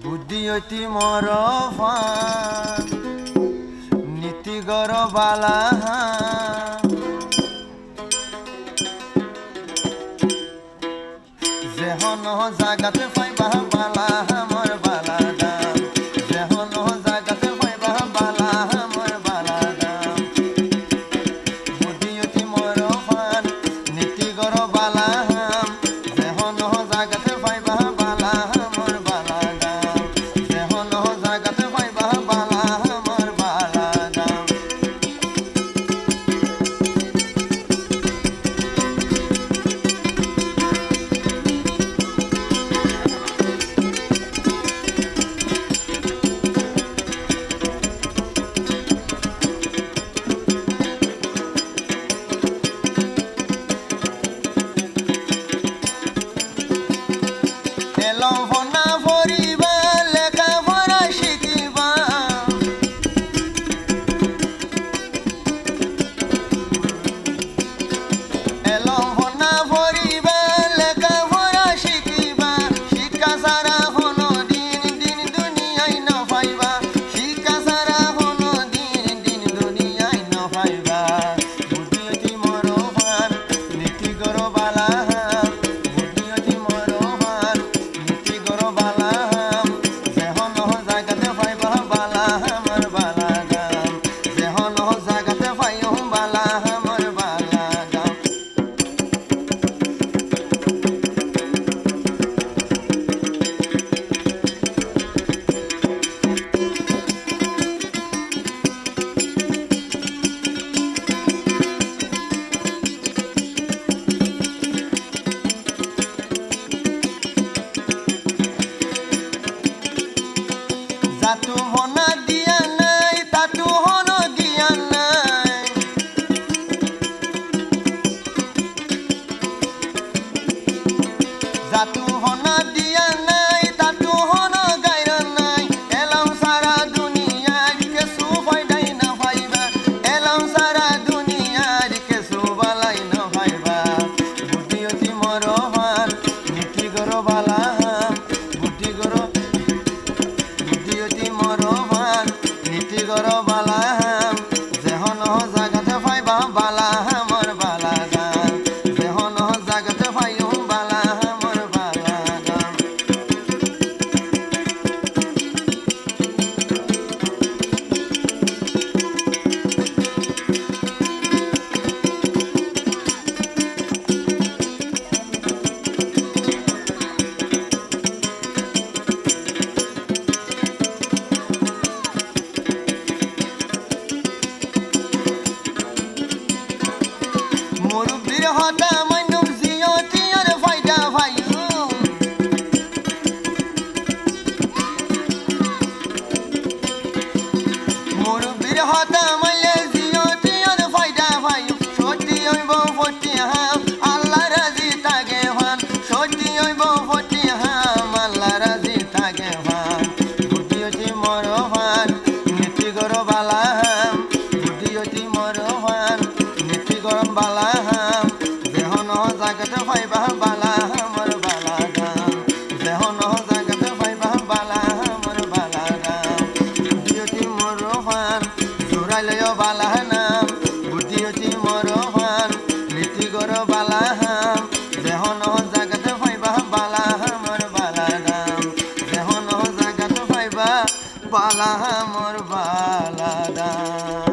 বুদ্ধিয়তি মৰফান নীতি গৰ বালা যেহন জাগাতে পাইবা বালা মোৰ বালা দাম যেহন জাগাতে পাইবা বালা মোৰ বালা দাম বুদ্ধিয়তি মৰফান নীতি গৰ বালা যেহন জাগাতে পাইবা বালা Satu hona dia nai, satu hono dia nai. Satu hona dia nai, satu hono gaira nai. Elam sara dunia ke sufai dai na faiba. Elam sara dunia ke subalai na faiba. Buddhiyoti morohan, niti goro bala. Goro bala jehon jagate paiba bala mor bala gan jehon jagate paiyum bala mor bala gan hota manum ziyoti ar faida bhayu murubir hota male ziyoti ar faida bhayu shoti oibo foti ham Allah razi tage han shoti oibo foti ham Allah razi tage han buddhiyoti morohan niti goro bala ham buddhiyoti morohan niti goro bala jagate paiba bala mor bala gam jehon jagate paiba bala mor bala gam buddhiyoti morohan jurailyo bala nam buddhiyoti morohan niti goro bala jehon jagate paiba bala mor bala gam jehon jagate paiba bala mor bala gam